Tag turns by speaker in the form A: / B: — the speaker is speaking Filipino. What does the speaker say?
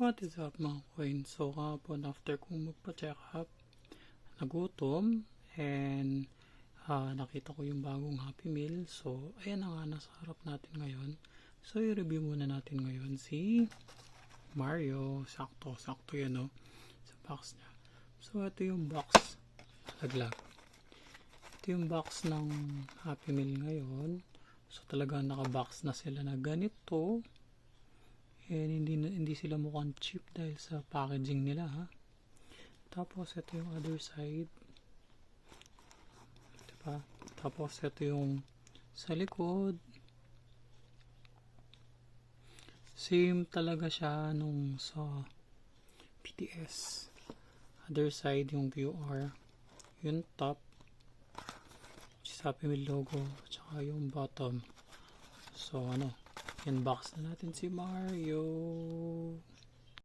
A: What is up mga coin? So kahapon after kong magpa-check up, nagutom and nakita ko yung bagong Happy Meal. So ayan na nga nasa harap natin ngayon. So i-review muna natin ngayon si Mario. Sakto yan no? Sa box niya. So ito yung box. Laglag. Ito yung box ng Happy Meal ngayon. So talaga naka-box na sila na ganito. And hindi sila mukhang cheap dahil sa packaging nila ha. Tapos ito yung other side. Diba? Tapos ito yung sa likod. Same talaga siya nung sa PTS. Other side yung QR. Yung top. Which is Happy Meal logo. Tsaka yung bottom. So yan box na natin si Mario.